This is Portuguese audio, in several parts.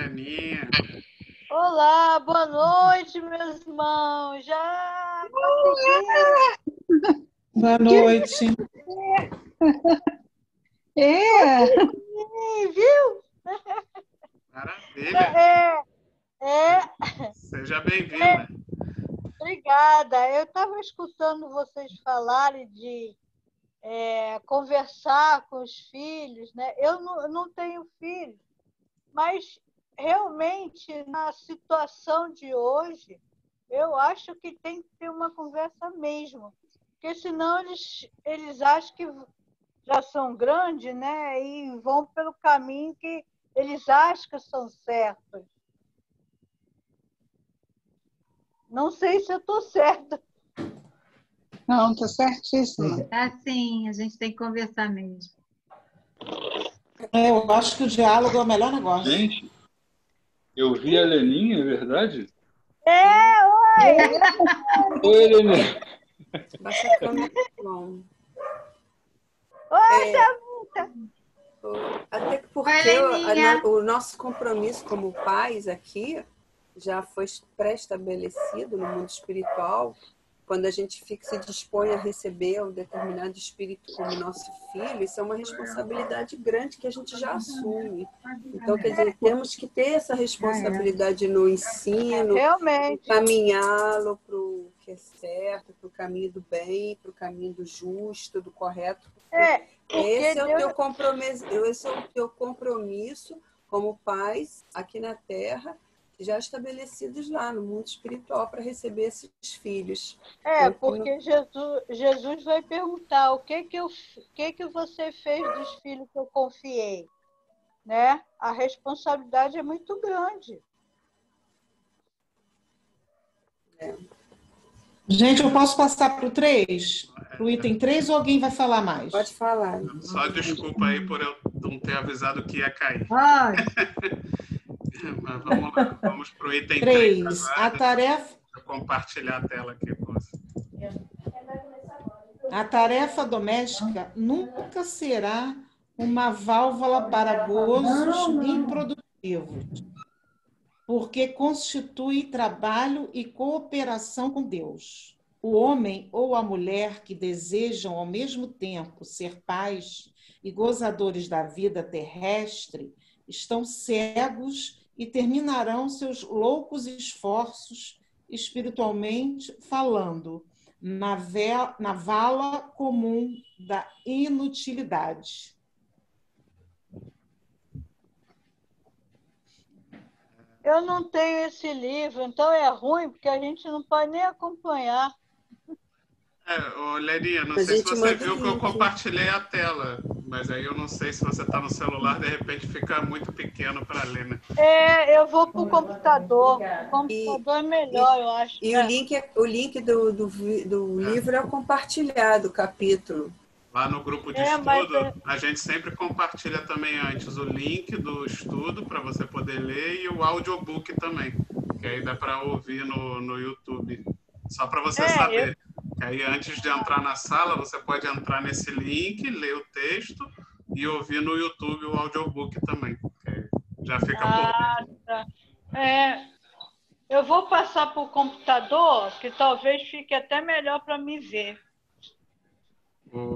Aninha. Olá, boa noite, meus irmãos. Já consegui. Boa noite. Consegui, viu? Maravilha. Seja bem-vinda. Obrigada. Eu estava escutando vocês falarem de conversar com os filhos, né? Eu não tenho filho, mas realmente, na situação de hoje, eu acho que tem que ter uma conversa mesmo, porque senão eles acham que já são grandes, né? E vão pelo caminho que eles acham que são certos. Não sei se eu estou certa. Não, está certíssima. Sim, a gente tem que conversar mesmo. Eu acho que o diálogo é o melhor negócio. Gente, eu vi a Leninha, é verdade? Oi! Oi, Leninha. Baixa a câmera. Oi, Tavita! Até porque o nosso compromisso como pais aqui já foi pré-estabelecido no mundo espiritual. Quando a gente se dispõe a receber um determinado espírito como nosso filho, isso é uma responsabilidade grande que a gente já assume. Então, quer dizer, temos que ter essa responsabilidade no ensino, caminhá-lo para o que é certo, para o caminho do bem, para o caminho do justo, do correto. Esse é o teu compromisso como pais aqui na Terra, já estabelecidos lá no mundo espiritual para receber esses filhos. Porque Jesus vai perguntar o que você fez dos filhos que eu confiei, né? A responsabilidade é muito grande. Gente, eu posso passar para o 3? Para o item 3 ou alguém vai falar mais? Pode falar. Só desculpa aí por eu não ter avisado que ia cair. Mas vamos lá, vamos para o item 3. A tarefa... Vou compartilhar a tela aqui com você. A tarefa doméstica nunca será uma válvula para gozos improdutivos, porque constitui trabalho e cooperação com Deus. O homem ou a mulher que desejam ao mesmo tempo ser pais e gozadores da vida terrestre estão cegos e terminarão seus loucos esforços espiritualmente falando na vala comum da inutilidade. Eu não tenho esse livro, então é ruim, porque a gente não pode nem acompanhar. Leninha, não sei se você viu que eu compartilhei a tela, mas aí eu não sei se você está no celular, de repente fica muito pequeno para ler, né? Eu vou para o computador. O computador é melhor, eu acho. E o link do livro é compartilhado, o capítulo. Lá no grupo de estudo, a gente sempre compartilha também antes o link do estudo para você poder ler e o audiobook também, que aí dá para ouvir no YouTube. Só para você saber. Aí, antes de entrar na sala, você pode entrar nesse link, ler o texto e ouvir no YouTube o audiobook também. Já fica por tá. Eu vou passar para o computador, que talvez fique até melhor para me ver.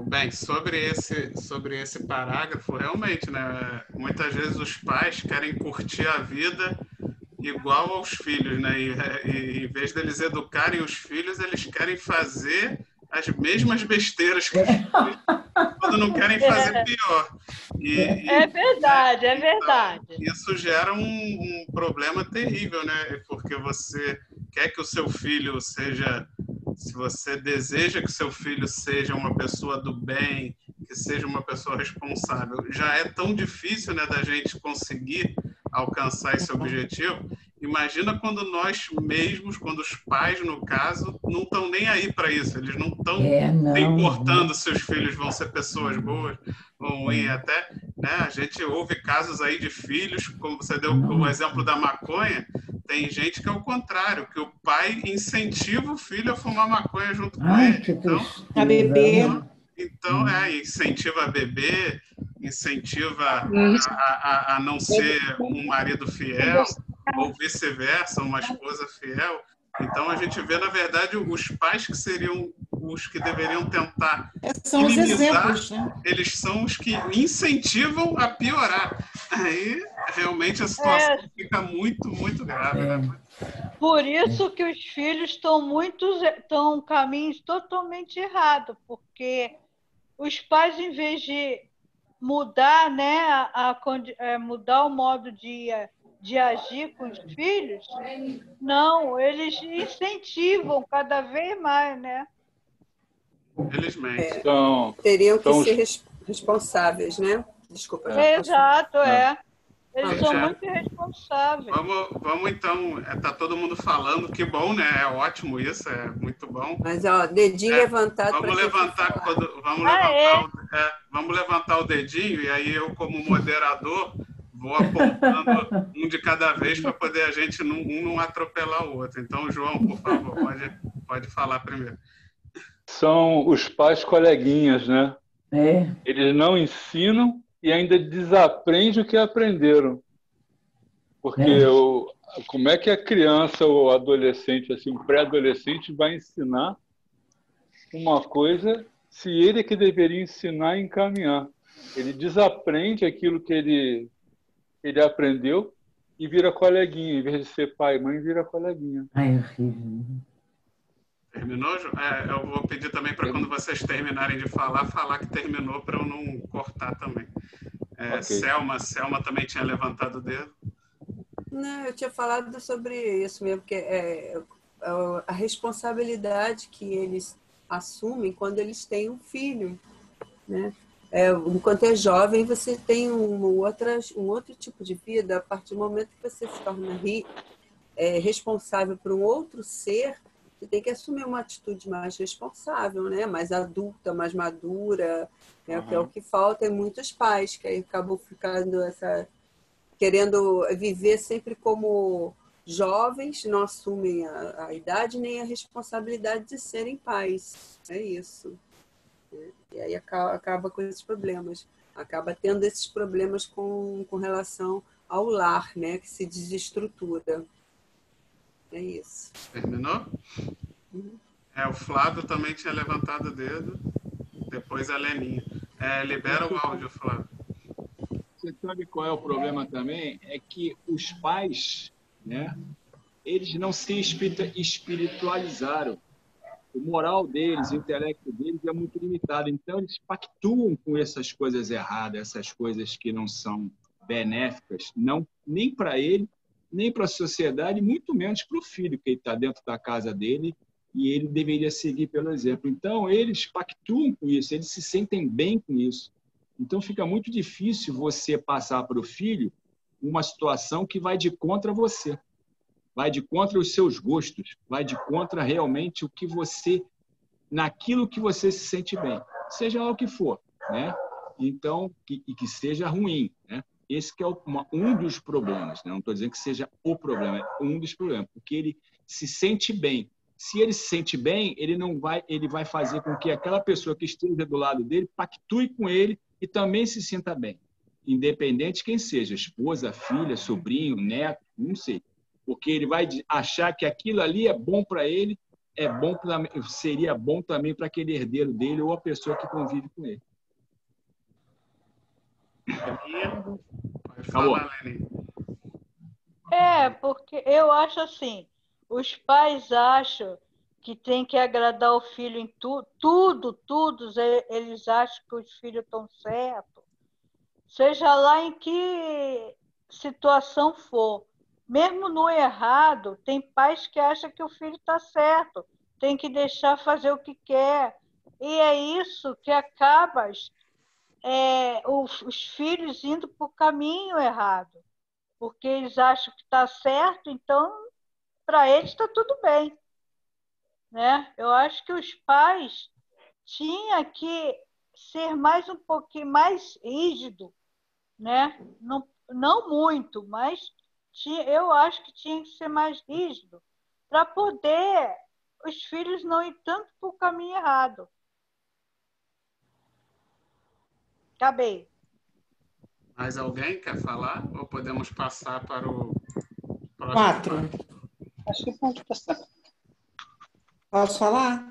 Bem, sobre esse parágrafo, realmente, né? Muitas vezes os pais querem curtir a vida igual aos filhos, né? E em vez deles educarem os filhos, eles querem fazer as mesmas besteiras que os filhos, quando não querem fazer pior. É verdade. Isso gera um problema terrível, né? Porque você quer que o seu filho seja... Se você deseja que seu filho seja uma pessoa do bem, que seja uma pessoa responsável, já é tão difícil, né, da gente conseguir alcançar esse objetivo. Imagina quando nós mesmos, quando os pais, no caso, não estão nem aí para isso. Eles não estão importando se os filhos vão ser pessoas boas ou ruins. Até, né, a gente ouve casos aí de filhos, como você deu o exemplo da maconha. Tem gente que é o contrário, que o pai incentiva o filho a fumar maconha junto com ele. Então, a beber. Então, incentiva a beber. incentiva a não ser um marido fiel, ou vice-versa, uma esposa fiel. Então, a gente vê, na verdade, os pais que seriam os que deveriam tentar São os minimizar, exemplos, né? eles são os que incentivam a piorar. Aí, realmente, a situação fica muito, muito grave. Né? Por isso que os filhos estão em caminhos totalmente errados, porque os pais, em vez de mudar, né, mudar o modo de agir com os filhos, não, eles incentivam cada vez mais, né? Felizmente. Teriam que ser responsáveis, né? Desculpa. Exato, Eles são muito irresponsáveis. Vamos então, está todo mundo falando, que bom, né? É ótimo isso, é muito bom. Mas, ó, dedinho levantado. Vamos levantar o dedinho, e aí eu, como moderador, vou apontando um de cada vez para poder a gente não atropelar o outro. Então, João, por favor, pode falar primeiro. São os pais coleguinhas, né? Eles não ensinam e ainda desaprendem o que aprenderam. Porque como é que a criança ou adolescente, assim, um pré-adolescente, vai ensinar uma coisa se ele é que deveria ensinar e encaminhar? Ele desaprende aquilo que ele aprendeu e vira coleguinha. Em vez de ser pai e mãe, vira coleguinha. Ai, horrível. Terminou, João? Eu vou pedir também para quando vocês terminarem de falar que terminou, para eu não cortar também. Okay. Selma também tinha levantado o dedo. Não, eu tinha falado sobre isso mesmo, que a responsabilidade que eles assumem quando eles têm um filho, né? Enquanto é jovem, você tem um outro tipo de vida. A partir do momento que você se torna responsável por um outro ser, você tem que assumir uma atitude mais responsável, né? Mais adulta, mais madura, né? Que é o que falta em muitos pais, que aí acabam ficando querendo viver sempre como jovens, não assumem a idade nem a responsabilidade de serem pais. É isso. E aí acaba com esses problemas. Acaba tendo esses problemas com relação ao lar, né? Que se desestrutura. É isso. Terminou? O Flávio também tinha levantado o dedo. Depois a Leninha. Libera o áudio, Flávio. Você sabe qual é o problema também? É que os pais, né, eles não se espiritualizaram. O moral deles, o intelecto deles é muito limitado. Então, eles pactuam com essas coisas erradas, essas coisas que não são benéficas, não, nem para ele, nem para a sociedade, muito menos para o filho, que está dentro da casa dele e ele deveria seguir pelo exemplo. Então, eles pactuam com isso, eles se sentem bem com isso. Então, fica muito difícil você passar para o filho uma situação que vai de contra você, vai de contra os seus gostos, vai de contra realmente o que você, naquilo que você se sente bem, seja lá o que for, né? Então, que seja ruim, né? Esse que é um dos problemas, né? Não estou dizendo que seja o problema, é um dos problemas, porque ele se sente bem. Se ele se sente bem, ele vai fazer com que aquela pessoa que esteja do lado dele pactue com ele e também se sinta bem, independente de quem seja, esposa, filha, sobrinho, neto, não sei, porque ele vai achar que aquilo ali é bom para ele, seria bom também para aquele herdeiro dele ou a pessoa que convive com ele. Acabou. Porque eu acho assim, os pais acham que tem que agradar o filho em tudo, eles acham que os filhos estão certos, seja lá em que situação for. Mesmo no errado, tem pais que acham que o filho está certo, tem que deixar fazer o que quer. E é isso que acaba os filhos indo para o caminho errado, porque eles acham que está certo, então, para eles está tudo bem. Né? Eu acho que os pais tinham que ser um pouquinho mais rígido, né? Não muito, mas eu acho que tinha que ser mais rígido para poder os filhos não ir tanto para o caminho errado. Acabei. Mais alguém quer falar? Ou podemos passar para o próximo? 4. Acho que pode passar. Posso falar?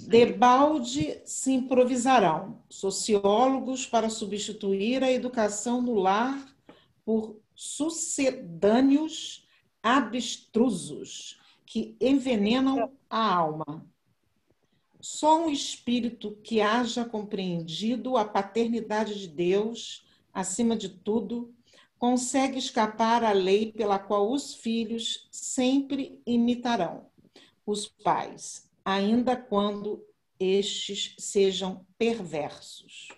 Debalde se improvisarão sociólogos para substituir a educação no lar por sucedâneos abstrusos que envenenam a alma. Só um espírito que haja compreendido a paternidade de Deus, acima de tudo, consegue escapar à lei pela qual os filhos sempre imitarão os pais, ainda quando estes sejam perversos.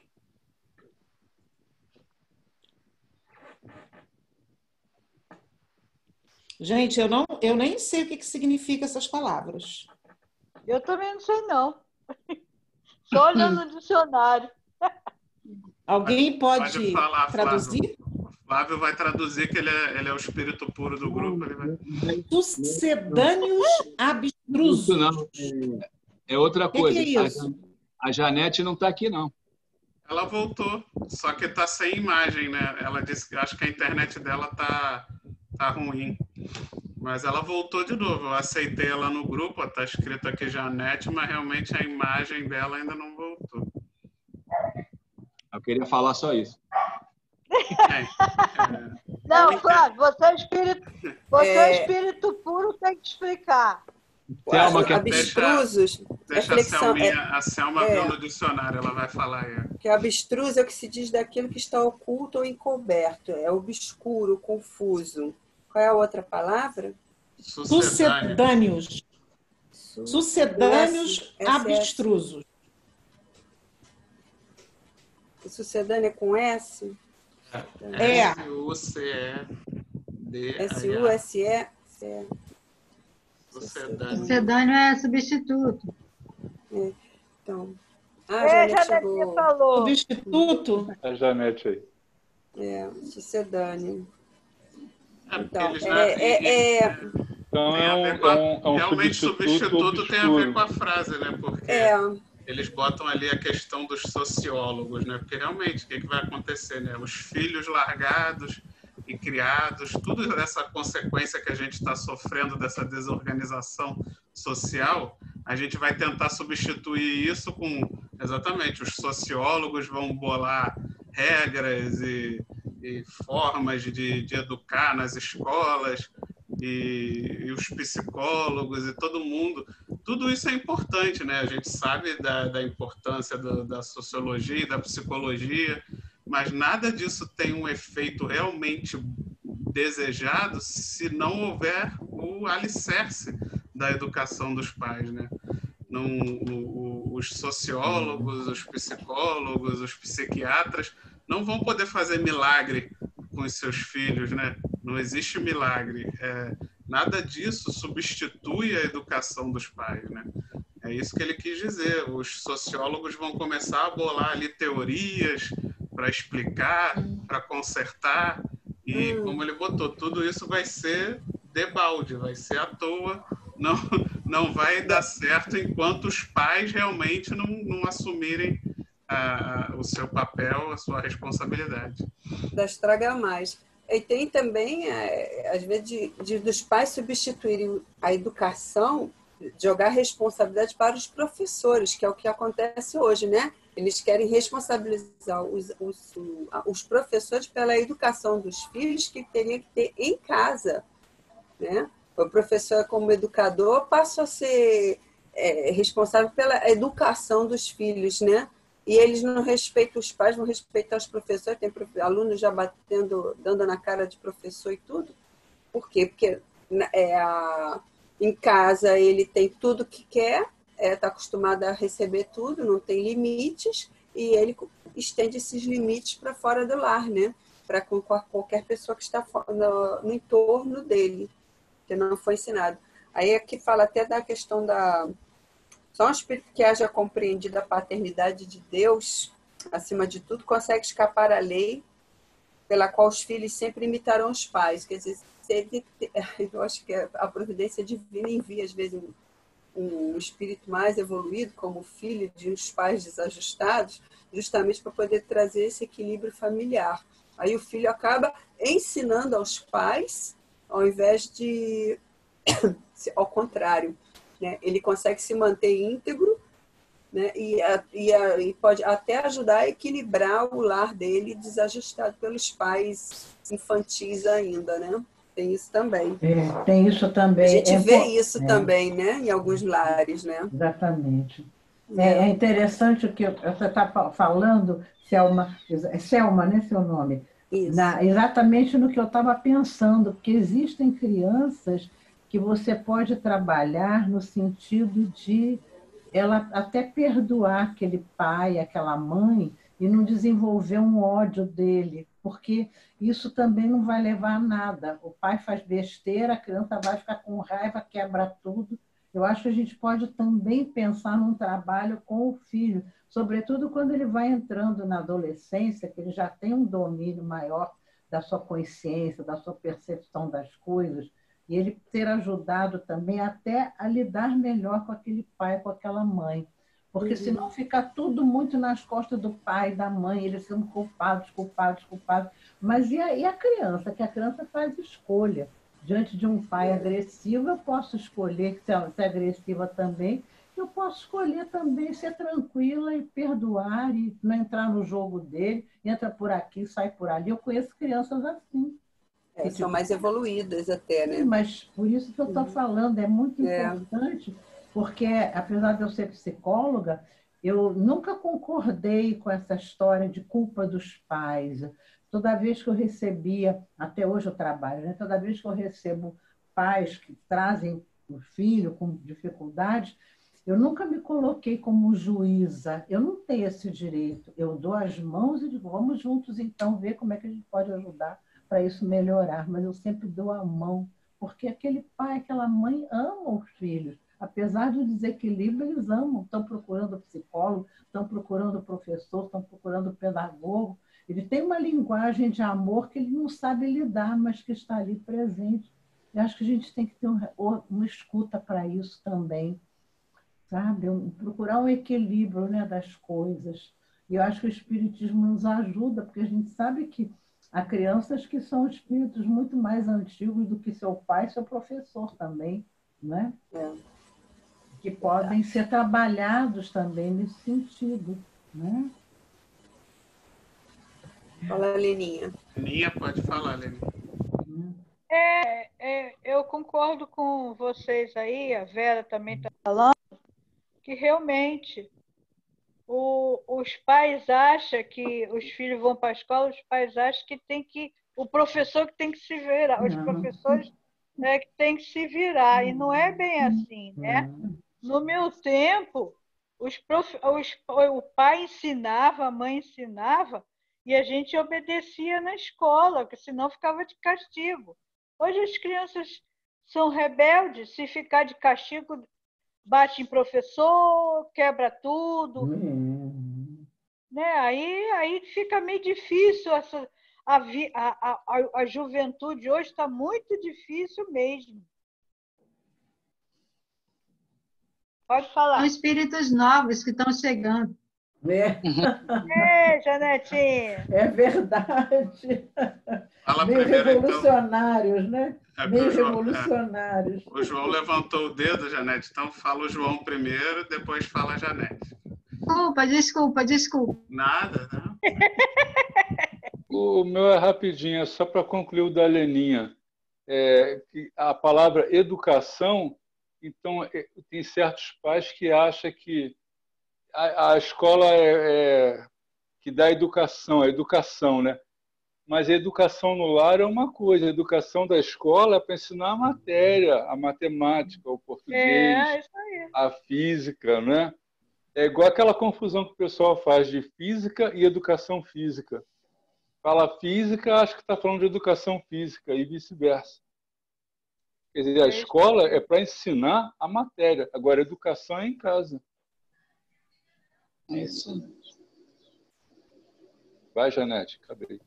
Gente, eu nem sei o que significa essas palavras. Eu também não sei, não. Só olhando no dicionário. Alguém pode falar, traduzir? Flávio vai traduzir, que ele é o espírito puro do grupo. Ele vai... Sucedâneos abstrusos. Isso não, é outra coisa. Que é isso? A Janete não está aqui, não. Ela voltou, só que está sem imagem, né? Ela disse que acho que a internet dela tá ruim. Mas ela voltou de novo. Eu aceitei ela no grupo, está escrito aqui Janete, mas realmente a imagem dela ainda não voltou. Eu queria falar só isso. Não, Flávio, você é espírito puro, tem que explicar. Selma, abstrusos. Deixa a Selma viu no dicionário, ela vai falar aí. Que abstrus é o que se diz daquilo que está oculto ou encoberto. É obscuro, confuso. Qual é a outra palavra? Sucedâneos. Sucedâneos abstrusos. Sucedâneo é com S? É. S-U-C-E-D. S-U-S-E. Sucedâneo é substituto. Então. A Janete falou. Substituto. A Janete aí. Sucedâneo. Então, realmente substituto tem a ver com a frase, né? Porque eles botam ali a questão dos sociólogos, né? Porque realmente, o que vai acontecer, né? Os filhos largados e criados, tudo essa consequência que a gente está sofrendo dessa desorganização social, a gente vai tentar substituir isso com, exatamente, os sociólogos vão bolar regras e formas de educar nas escolas, e os psicólogos e todo mundo. Tudo isso é importante, né? A gente sabe da importância da sociologia e da psicologia, mas nada disso tem um efeito realmente desejado se não houver o alicerce da educação dos pais, né? Os sociólogos, os psicólogos, os psiquiatras não vão poder fazer milagre com os seus filhos, né? Não existe milagre. Nada disso substitui a educação dos pais, né? É isso que ele quis dizer. Os sociólogos vão começar a bolar ali teorias para explicar, para consertar, e como ele botou, tudo isso vai ser debalde, vai ser à toa, não vai dar certo enquanto os pais realmente não assumirem o seu papel, a sua responsabilidade. Da estraga mais. E tem também, às vezes, dos pais substituírem a educação, jogar responsabilidade para os professores, que é o que acontece hoje, né? Eles querem responsabilizar os professores pela educação dos filhos que teria que ter em casa, né? O professor, como educador, passa a ser responsável pela educação dos filhos, né? E eles não respeitam os pais, não respeitam os professores, tem alunos já dando na cara de professor e tudo. Por quê? Porque em casa ele tem tudo que quer, está acostumado a receber tudo, não tem limites, e ele estende esses limites para fora do lar, né? Para com qualquer pessoa que está no entorno dele, que não foi ensinado. Aí aqui fala até da questão só um espírito que haja compreendido a paternidade de Deus, acima de tudo, consegue escapar à lei pela qual os filhos sempre imitarão os pais. Quer dizer, eu acho que a providência divina envia, às vezes, um espírito mais evoluído, como filho de uns pais desajustados, justamente para poder trazer esse equilíbrio familiar. Aí o filho acaba ensinando aos pais, ao invés de... ao contrário, né? Ele consegue se manter íntegro, né? E pode até ajudar a equilibrar o lar dele desajustado pelos pais infantis ainda, né? Tem isso também. Tem isso também. A gente vê isso também, né? Em alguns lares, né? Exatamente. É interessante o que você está falando, Selma, né, seu nome? Exatamente no que eu estava pensando, porque existem crianças que você pode trabalhar no sentido de ela até perdoar aquele pai, aquela mãe, e não desenvolver um ódio dele, porque isso também não vai levar a nada. O pai faz besteira, a criança vai ficar com raiva, quebra tudo. Eu acho que a gente pode também pensar num trabalho com o filho, sobretudo quando ele vai entrando na adolescência, que ele já tem um domínio maior da sua consciência, da sua percepção das coisas, e ele ter ajudado também até a lidar melhor com aquele pai, com aquela mãe. Porque senão fica tudo muito nas costas do pai, da mãe, eles são culpados. Mas e a criança? Que a criança faz escolha. Diante de um pai agressivo, eu posso escolher ser agressiva também, eu posso escolher também ser tranquila e perdoar e não entrar no jogo dele, entra por aqui, sai por ali. Eu conheço crianças assim. São mais evoluídas até, né? Mas por isso que eu estou falando, é muito importante, porque apesar de eu ser psicóloga, eu nunca concordei com essa história de culpa dos pais. Toda vez que eu recebia, até hoje eu trabalho, né? Toda vez que eu recebo pais que trazem o filho com dificuldades, eu nunca me coloquei como juíza. Eu não tenho esse direito. Eu dou as mãos e digo, vamos juntos então ver como é que a gente pode ajudar para isso melhorar. Mas eu sempre dou a mão, porque aquele pai, aquela mãe amam os filhos. Apesar do desequilíbrio, eles amam. Estão procurando psicólogo, estão procurando professor, estão procurando pedagogo. Ele tem uma linguagem de amor que ele não sabe lidar, mas que está ali presente. Eu acho que a gente tem que ter uma escuta para isso também, sabe? Procurar um equilíbrio, né, das coisas. E eu acho que o Espiritismo nos ajuda, porque a gente sabe que há crianças que são espíritos muito mais antigos do que seu pai e seu professor também, né? Que podem ser trabalhados também nesse sentido, né? Fala, Leninha. Leninha, pode falar, Leninha. Eu concordo com vocês aí, a Vera também está falando, que realmente os pais acham que os filhos vão para a escola, os pais acham que o professor que tem que se virar, os professores que tem que se virar, e não é bem assim, né? No meu tempo, o pai ensinava, a mãe ensinava, e a gente obedecia na escola, porque senão ficava de castigo. Hoje as crianças são rebeldes, se ficar de castigo, bate em professor, quebra tudo. Né? Aí fica meio difícil. A juventude hoje está muito difícil mesmo. Pode falar. São espíritos novos que estão chegando. Janetinha. É verdade. Fala meio primeiro, revolucionários, então. Né? Meio revolucionários. O João levantou o dedo, Janete, então fala o João primeiro, depois fala a Janete. Desculpa. Nada, não. O meu é rapidinho, é só para concluir o da Leninha. A palavra educação, então, tem certos pais que acham que a escola que dá educação, a educação, né? Mas a educação no lar é uma coisa, a educação da escola é para ensinar a matéria, a matemática, o português, isso aí. a física, né? É igual aquela confusão que o pessoal faz de física e educação física. Fala física, acho que está falando de educação física e vice-versa. Quer dizer, a escola é para ensinar a matéria, agora a educação é em casa. É isso. Vai, Janete, acabei.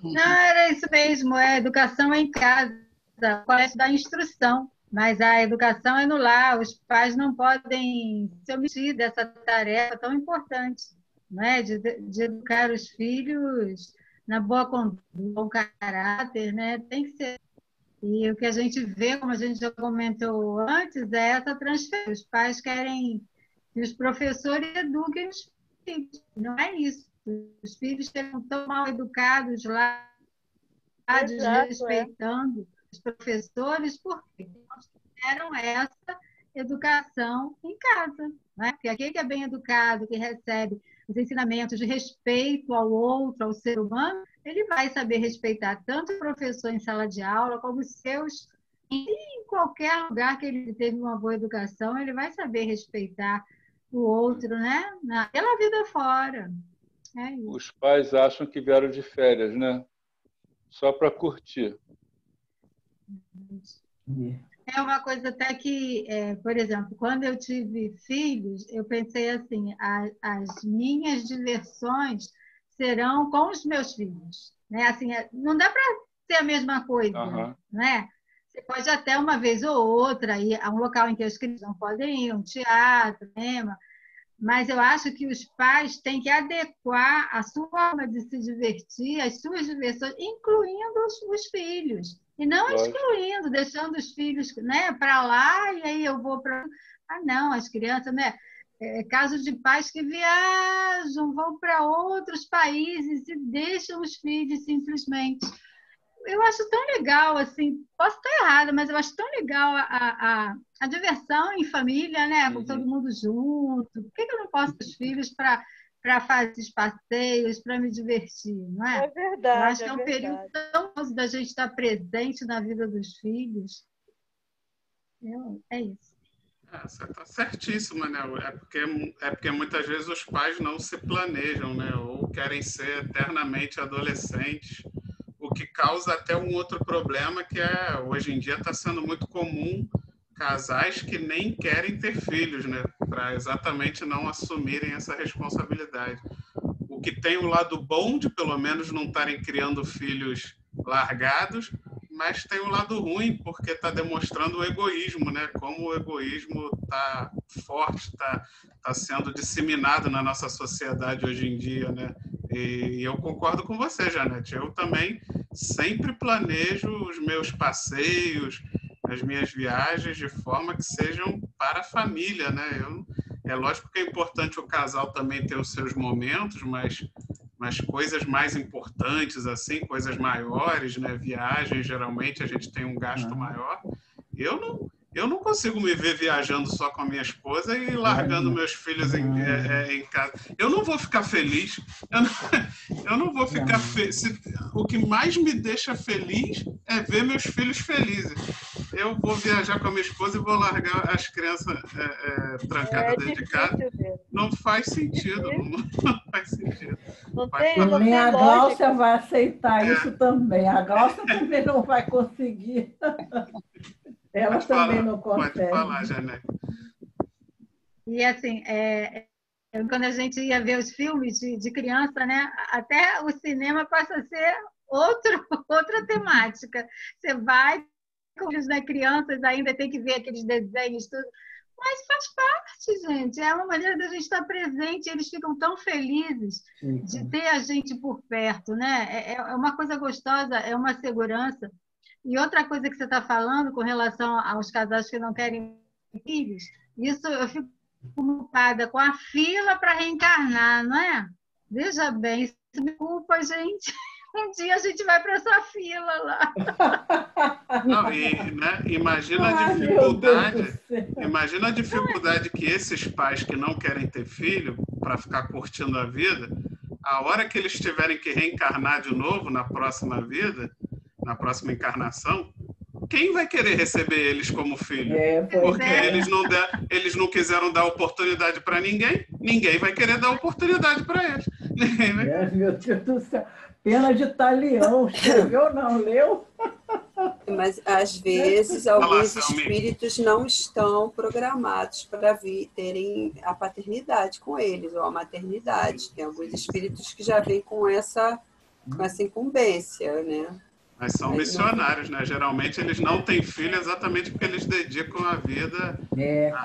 Não, era isso mesmo. Educação é em casa. O colégio dá instrução. Mas a educação é no lar, os pais não podem se omitir dessa tarefa tão importante, não é? De educar os filhos na boa conduta, bom caráter, né? Tem que ser. E o que a gente vê, como a gente já comentou antes, é essa transferência. Os pais querem que os professores eduquem os filhos. Não é isso. Os filhos ficam tão mal educados lá, desrespeitando os professores, porque não tiveram essa educação em casa. Né? Porque aquele que é bem educado, que recebe os ensinamentos de respeito ao outro, ao ser humano, ele vai saber respeitar tanto o professor em sala de aula, como os seus... Em qualquer lugar que ele teve uma boa educação, ele vai saber respeitar o outro, né? Pela vida fora. É isso. Os pais acham que vieram de férias, né? Só para curtir. É uma coisa até que, por exemplo, quando eu tive filhos, eu pensei assim, as minhas diversões serão com os meus filhos. Né? Assim, não dá para ser a mesma coisa, né? Você pode até uma vez ou outra ir a um local em que as crianças não podem ir, um teatro, cinema, mas eu acho que os pais têm que adequar a sua forma de se divertir, as suas diversões, incluindo os filhos. E não excluindo, deixando os filhos, né, para lá e aí eu vou para... Ah, não, as crianças, né? Casos de pais que viajam, vão para outros países e deixam os filhos simplesmente. Eu acho tão legal, assim, posso estar errada, mas eu acho tão legal a diversão em família, né? Com todo mundo junto. Por que eu não posso ter os filhos para fazer esses passeios, para me divertir, não é? É verdade. Eu acho que é um período tão bom da gente estar presente na vida dos filhos. É isso. Você está certíssima, né? É porque muitas vezes os pais não se planejam, né? Ou querem ser eternamente adolescentes, o que causa até um outro problema que hoje em dia está sendo muito comum casais que nem querem ter filhos, né? Para exatamente não assumirem essa responsabilidade. O que tem o lado bom de pelo menos não estarem criando filhos largados, mas tem o lado ruim, porque está demonstrando o egoísmo, né? Como o egoísmo está forte, está sendo disseminado na nossa sociedade hoje em dia, né? E eu concordo com você, Janete. Eu também sempre planejo os meus passeios, as minhas viagens de forma que sejam para a família, né? É lógico que é importante o casal também ter os seus momentos, mas coisas mais importantes, assim, coisas maiores, né? Viagens, geralmente a gente tem um gasto maior. Eu não consigo me ver viajando só com a minha esposa e largando meus filhos em casa. Eu não vou ficar feliz. Eu não vou ficar feliz. O que mais me deixa feliz é ver meus filhos felizes. Eu vou viajar com a minha esposa e vou largar as crianças trancadas dentro de casa. Não faz sentido. Não faz sentido. Nem a Gláucia vai aceitar isso também. A Gláucia também não vai conseguir. Ela também não consegue. Pode falar, Janete. E assim, quando a gente ia ver os filmes de criança, né, até o cinema passa a ser outra temática. Você vai com os crianças, ainda tem que ver aqueles desenhos, tudo. Mas faz parte, gente. É uma maneira da gente estar presente. Eles ficam tão felizes de ter a gente por perto, né? É uma coisa gostosa, é uma segurança. E outra coisa que você está falando com relação aos casais que não querem filhos, isso eu fico preocupada com a fila para reencarnar, não é? Veja bem, isso me culpa, gente. Um dia a gente vai para essa fila lá. Não, né, imagina a dificuldade que esses pais que não querem ter filho para ficar curtindo a vida, a hora que eles tiverem que reencarnar de novo na próxima vida, na próxima encarnação, quem vai querer receber eles como filho? Porque eles não quiseram dar oportunidade para ninguém, ninguém vai querer dar oportunidade para eles. Meu Deus do céu. Pena de talião, escreveu, não leu? Mas, às vezes, alguns espíritos não estão programados para terem a paternidade com eles, ou a maternidade. Tem alguns espíritos que já vêm com essa incumbência, né? Mas são missionários, né? Geralmente eles não têm filho exatamente porque eles dedicam a vida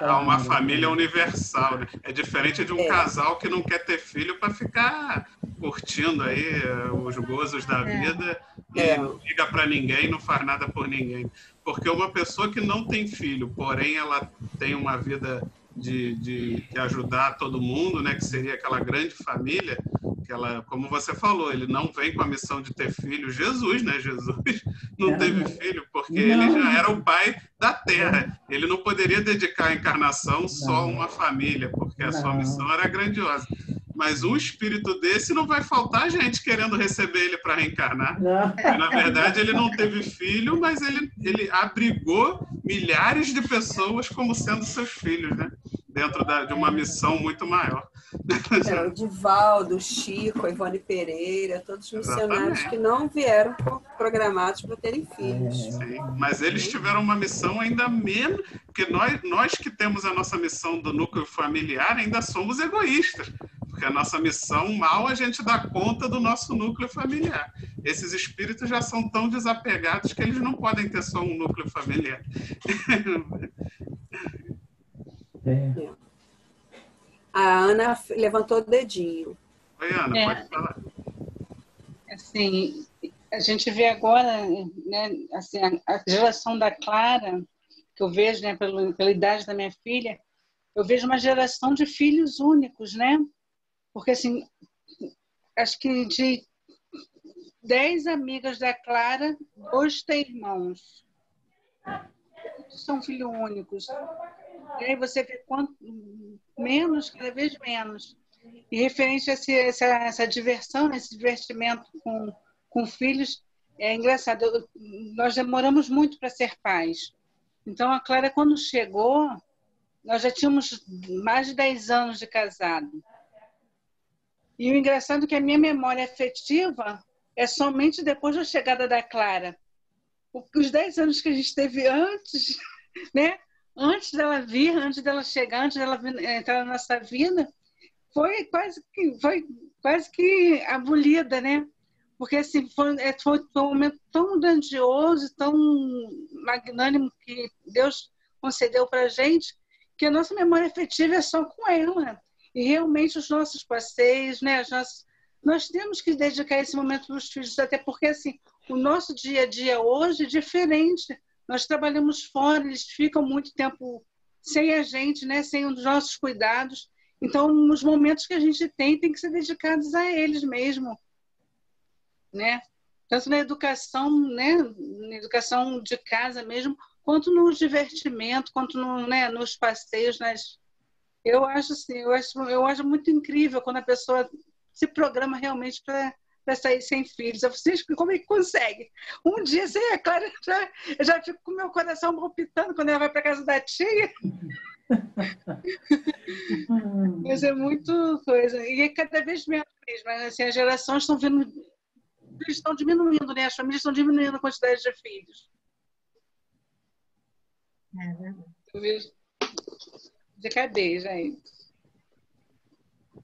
a uma família universal, né? É diferente de um casal que não quer ter filho para ficar curtindo aí os gozos da vida e não liga para ninguém, não faz nada por ninguém. Porque uma pessoa que não tem filho, porém ela tem uma vida de ajudar todo mundo, né? Que seria aquela grande família, como você falou, ele não vem com a missão de ter filho. Jesus, né? Jesus não teve filho porque ele já era o pai da terra. Ele não poderia dedicar a encarnação só a uma família, porque a sua missão era grandiosa. Mas um espírito desse não vai faltar gente querendo receber ele para reencarnar. Na verdade, ele não teve filho, mas ele abrigou milhares de pessoas como sendo seus filhos, né? Dentro de uma missão muito maior. O Divaldo, o Chico, a Ivone Pereira, todos os missionários que não vieram programados para terem filhos. Sim, mas eles tiveram uma missão ainda menos, porque nós que temos a nossa missão do núcleo familiar ainda somos egoístas, porque a nossa missão mal a gente dá conta do nosso núcleo familiar. Esses espíritos já são tão desapegados que eles não podem ter só um núcleo familiar. A Ana levantou o dedinho. Oi, Ana, pode falar. Assim, a gente vê agora, né, assim, a geração da Clara, que eu vejo, né, pela idade da minha filha, eu vejo uma geração de filhos únicos, né? Porque, assim, acho que de 10 amigas da Clara, 2 têm irmãos. São filhos únicos. E aí você vê quanto menos, cada vez menos. E referente a essa diversão, esse divertimento com filhos, é engraçado. Nós demoramos muito para ser pais. Então, a Clara, quando chegou, nós já tínhamos mais de 10 anos de casado. E o engraçado é que a minha memória afetiva é somente depois da chegada da Clara. Os 10 anos que a gente teve antes, né? Antes dela vir, antes dela chegar, antes dela entrar na nossa vida, foi quase que abolida, né? Porque assim, foi um momento tão grandioso, tão magnânimo que Deus concedeu para a gente, que a nossa memória afetiva é só com ela. E realmente os nossos passeios, né? Nós temos que dedicar esse momento para os filhos, até porque assim, o nosso dia a dia hoje é diferente. Nós trabalhamos fora, eles ficam muito tempo sem a gente, né? Sem os nossos cuidados. Então, os momentos que a gente tem que ser dedicados a eles mesmo, né? Tanto na educação, né? Na educação de casa mesmo, quanto no divertimento, quanto nos passeios. Eu acho assim, eu acho muito incrível quando a pessoa se programa realmente para sair sem filhos. Eu sei como é que consegue. Um dia, assim, é claro, eu já fico com o meu coração palpitando quando ela vai para casa da tia. Mas é muito coisa. E é cada vez menos mesmo. Assim, as gerações estão diminuindo, né? As famílias estão diminuindo a quantidade de filhos. É verdade. Eu vejo de cadeia, gente.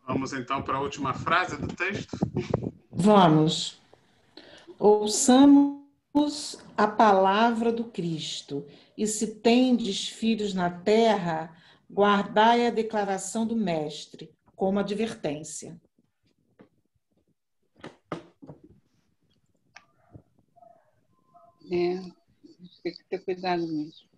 Vamos então para a última frase do texto? Vamos. Ouçamos a palavra do Cristo, e se tendes filhos na terra, guardai a declaração do Mestre, como advertência. Tem que ter cuidado mesmo.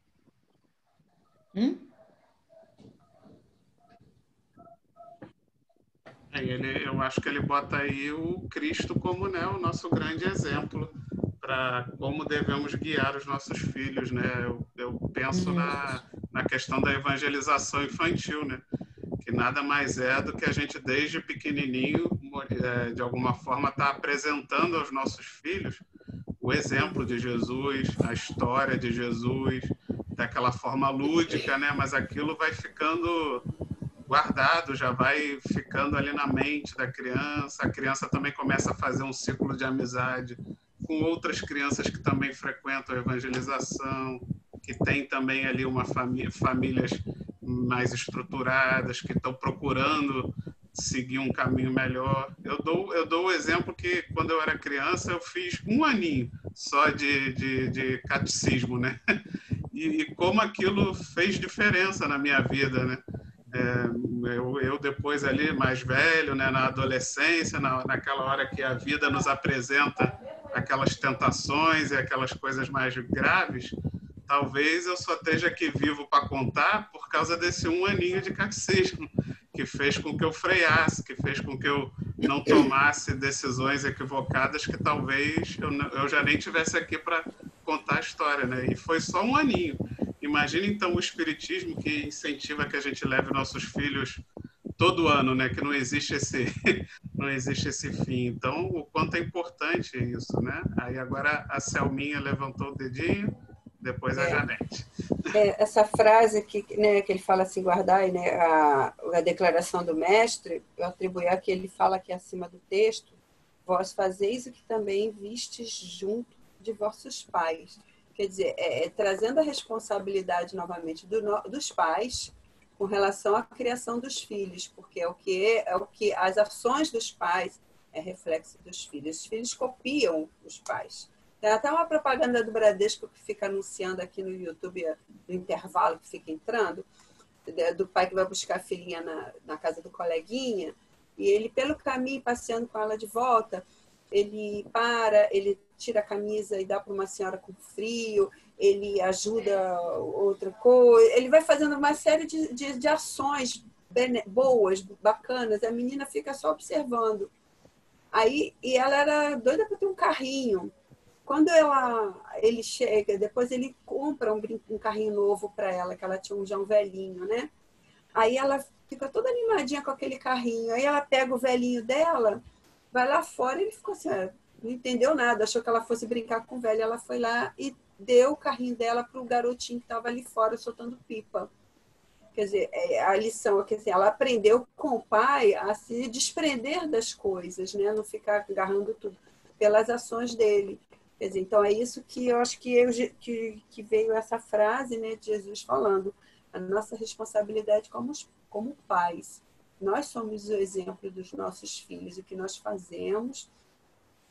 Eu acho que ele bota aí o Cristo como, né, o nosso grande exemplo para como devemos guiar os nossos filhos, né? Eu penso na questão da evangelização infantil, né? Que nada mais é do que a gente, desde pequenininho, de alguma forma, está apresentando aos nossos filhos o exemplo de Jesus, a história de Jesus, daquela forma lúdica, né? Mas aquilo vai ficando guardado, já vai ficando ali na mente da criança. A criança também começa a fazer um ciclo de amizade com outras crianças que também frequentam a evangelização, que tem também ali famílias mais estruturadas, que estão procurando seguir um caminho melhor. Eu dou o exemplo que, quando eu era criança, eu fiz 1 aninho só de catecismo, né? E como aquilo fez diferença na minha vida, né? Eu depois ali mais velho, né, na adolescência, naquela hora que a vida nos apresenta aquelas tentações e aquelas coisas mais graves, talvez eu só esteja aqui vivo para contar por causa desse 1 aninho de catecismo, que fez com que eu freasse, que fez com que eu não tomasse decisões equivocadas que talvez eu já nem tivesse aqui para contar a história, né? E foi só 1 aninho. Imagina, então, o espiritismo que incentiva que a gente leve nossos filhos todo ano, né? Que não existe esse fim. Então, o quanto é importante isso, né? Aí agora a Selminha levantou o dedinho, depois a Janete. Essa frase que ele fala assim, guardai, né, a declaração do mestre, eu atribuí a que ele fala aqui acima do texto: vós fazeis o que também vistes junto de vossos pais. Quer dizer, trazendo a responsabilidade novamente dos pais com relação à criação dos filhos, porque é o que as ações dos pais é reflexo dos filhos. Os filhos copiam os pais. Tem até uma propaganda do Bradesco que fica anunciando aqui no YouTube, no intervalo que fica entrando, do pai que vai buscar a filhinha na casa do coleguinha, e ele, pelo caminho, passeando com ela de volta, ele ele tira a camisa e dá para uma senhora com frio, ele ajuda outra coisa, ele vai fazendo uma série de ações boas, bacanas, a menina fica só observando. E ela era doida para ter um carrinho. Quando ele chega, depois ele compra um carrinho novo para ela, que ela tinha já um velhinho, né? Aí ela fica toda animadinha com aquele carrinho. Aí ela pega o velhinho dela, vai lá fora, e ele ficou assim, não entendeu nada, achou que ela fosse brincar com o velho. Ela foi lá e deu o carrinho dela para o garotinho que estava ali fora soltando pipa. Quer dizer, a lição é que assim, ela aprendeu com o pai a se desprender das coisas, né? Não ficar agarrando tudo pelas ações dele. Quer dizer, então é isso que eu acho que veio essa frase, né, de Jesus falando, a nossa responsabilidade como pais. Nós somos o exemplo dos nossos filhos, o que nós fazemos,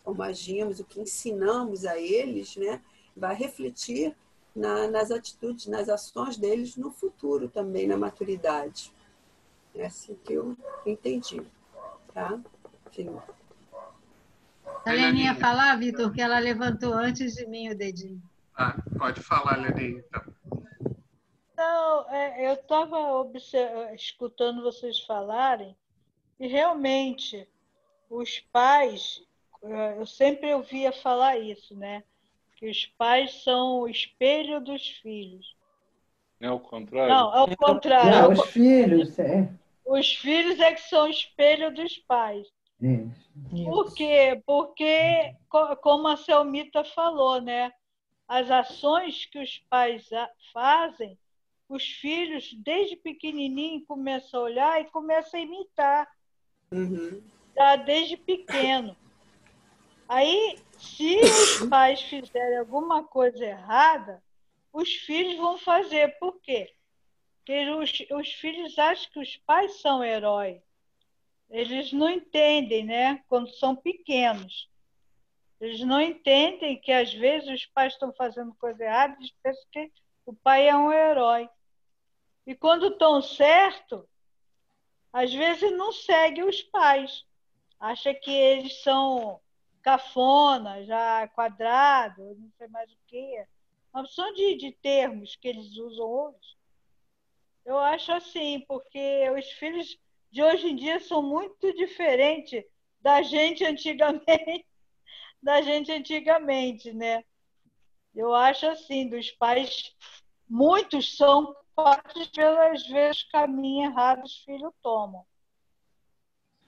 como agimos, o que ensinamos a eles, né, vai refletir nas atitudes, nas ações deles no futuro também, na maturidade. É assim que eu entendi. Tá? A Leninha falar, Vitor, que ela levantou antes de mim o dedinho. Pode falar, Leninha, então. Não, eu estava escutando vocês falarem e realmente os pais, eu sempre ouvia falar isso, né? Que os pais são o espelho dos filhos. Não é o contrário? Não, é o contrário. Não, os filhos, Os filhos é que são o espelho dos pais. Por quê? Porque, como a Selmita falou, né? As ações que os pais fazem, os filhos, desde pequenininho, começam a olhar e começam a imitar. Tá? Desde pequeno. Aí, se os pais fizerem alguma coisa errada, os filhos vão fazer. Por quê? Porque os filhos acham que os pais são heróis. Eles não entendem, né? Quando são pequenos. Eles não entendem que, às vezes, os pais estão fazendo coisa errada, eles pensam que o pai é um herói. E quando estão certo, às vezes não segue os pais. Acha que eles são cafona, já quadrado, não sei mais o quê. Uma opção de termos que eles usam hoje. Eu acho assim, porque os filhos de hoje em dia são muito diferentes da gente antigamente, né? Eu acho assim, dos pais, muitos são culpados pelas vezes caminho errado os filhos tomam.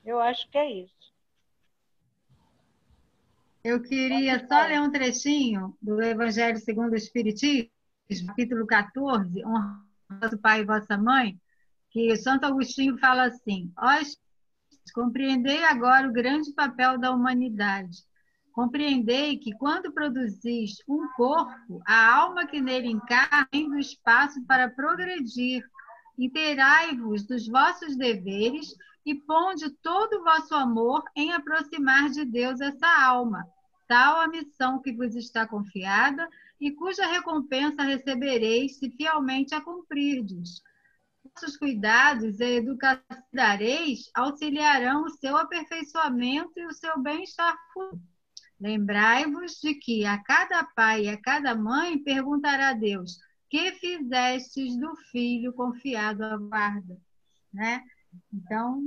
Eu acho que é isso. Eu queria só ler um trechinho do Evangelho segundo o Espiritismo, capítulo 14, honra vosso pai e vossa mãe, que Santo Agostinho fala assim: ó, compreendei agora o grande papel da humanidade. Compreendei que, quando produzis um corpo, a alma que nele encarna tem do espaço para progredir. Inteirai-vos dos vossos deveres e ponde todo o vosso amor em aproximar de Deus essa alma. tal a missão que vos está confiada e cuja recompensa recebereis se fielmente a cumprirdes. Vossos cuidados e a educação que dareis auxiliarão o seu aperfeiçoamento e o seu bem-estar futuro. Lembrai-vos de que a cada pai e a cada mãe perguntará a Deus: que fizestes do filho confiado à guarda? Né? Então,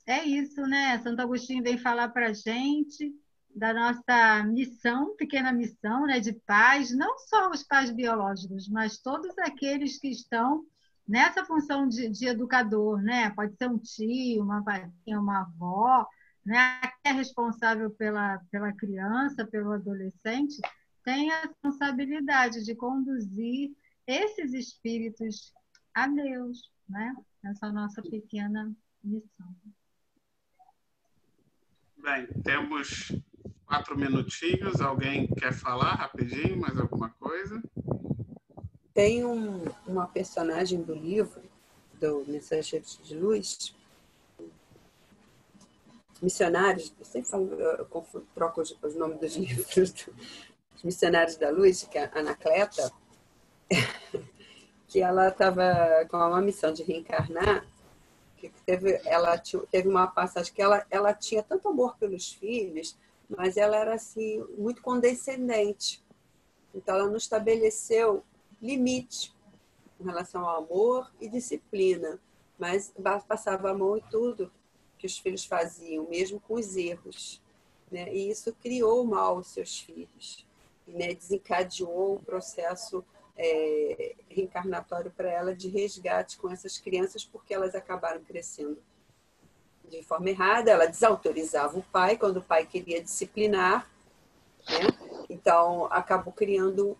é isso, né? Santo Agostinho vem falar para a gente da nossa missão, pequena missão, né, de pais, não só os pais biológicos, mas todos aqueles que estão nessa função de educador, né? Pode ser um tio, uma padrinha, uma avó, né? Que é responsável pela criança, pelo adolescente, tem a responsabilidade de conduzir esses espíritos a Deus, né? Essa nossa pequena missão. Bem, temos 4 minutinhos. Alguém quer falar rapidinho, mais alguma coisa? Tem uma personagem do livro, do Mensageiros de Luz, Missionários, eu sempre falo, eu troco os nomes dos livros, os Missionários da Luz, que é a Anacleta, que ela estava com uma missão de reencarnar, que ela teve uma passagem que ela tinha tanto amor pelos filhos, mas ela era assim, muito condescendente. Então, ela não estabeleceu limite em relação ao amor e disciplina, mas passava a mão em tudo que os filhos faziam, mesmo com os erros, né? E isso criou mal aos seus filhos, né? Desencadeou um processo reencarnatório para ela de resgate com essas crianças, porque elas acabaram crescendo de forma errada. Ela desautorizava o pai quando o pai queria disciplinar, né? Então, acabou criando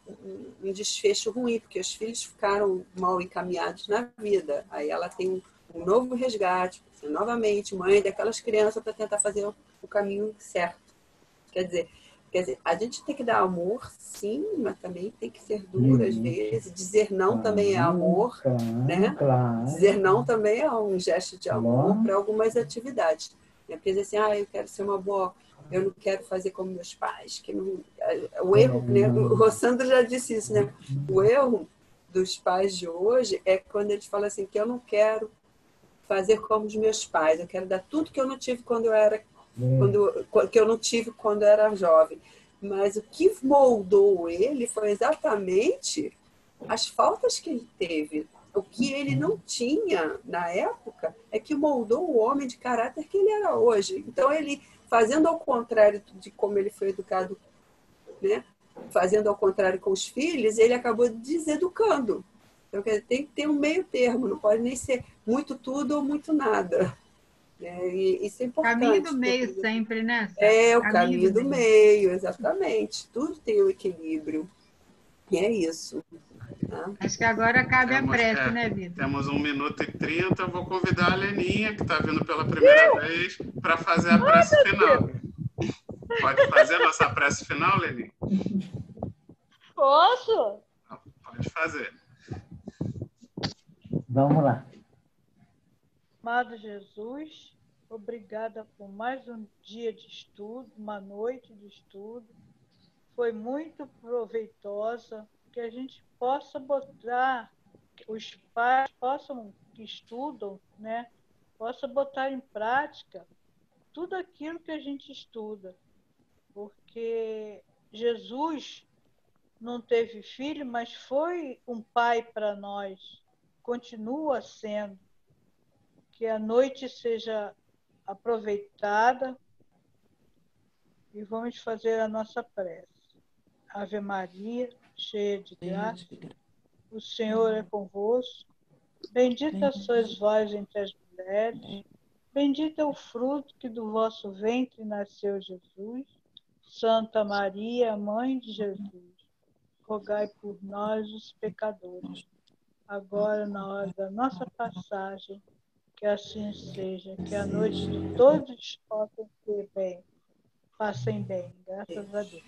um desfecho ruim, porque os filhos ficaram mal encaminhados na vida. Aí ela tem um novo resgate, novamente, mãe daquelas crianças para tentar fazer o caminho certo. Quer dizer, a gente tem que dar amor, sim, mas também tem que ser dura às vezes. Dizer não também é amor, né? Dizer não também é um gesto de amor para algumas atividades. Porque dizer assim, eu quero ser uma boa... Eu não quero fazer como meus pais. Que não... O erro, né? O Rossandro já disse isso, né? O erro dos pais de hoje é quando eles falam assim, que eu não quero fazer como os meus pais. Eu quero dar tudo que eu não tive quando eu era... que eu não tive quando eu era jovem. Mas o que moldou ele foi exatamente as faltas que ele teve. O que ele não tinha na época é que moldou o homem de caráter que ele era hoje. Então, ele, fazendo ao contrário de como ele foi educado, né? Fazendo ao contrário com os filhos, ele acabou deseducando. Então, tem que ter um meio termo, não pode nem ser muito tudo ou muito nada. E isso é importante. Caminho do meio sempre, né? O caminho do meio, exatamente. Tudo tem o equilíbrio. E é isso. Tá? Acho que agora cabe a prece, né, Vitor? Temos 1 minuto e 30. Eu vou convidar a Leninha, que está vindo pela primeira vez, para fazer a prece final. Pode fazer a nossa prece final, Leninha? Posso? Pode fazer. Vamos lá. Amado Jesus, obrigada por mais um dia de estudo, uma noite de estudo. Foi muito proveitosa, que a gente possa botar, os pais que estudam, né, possam botar em prática tudo aquilo que a gente estuda. Porque Jesus não teve filho, mas foi um pai para nós, continua sendo. Que a noite seja aproveitada e vamos fazer a nossa prece. Ave Maria, cheia de graça, o Senhor é convosco. Bendita sois vós entre as mulheres, bendito é o fruto que do vosso ventre nasceu Jesus. Santa Maria, Mãe de Jesus, rogai por nós, os pecadores, agora na hora da nossa passagem. Que assim seja, que a noite de todos possam ser bem, passem bem, graças a Deus.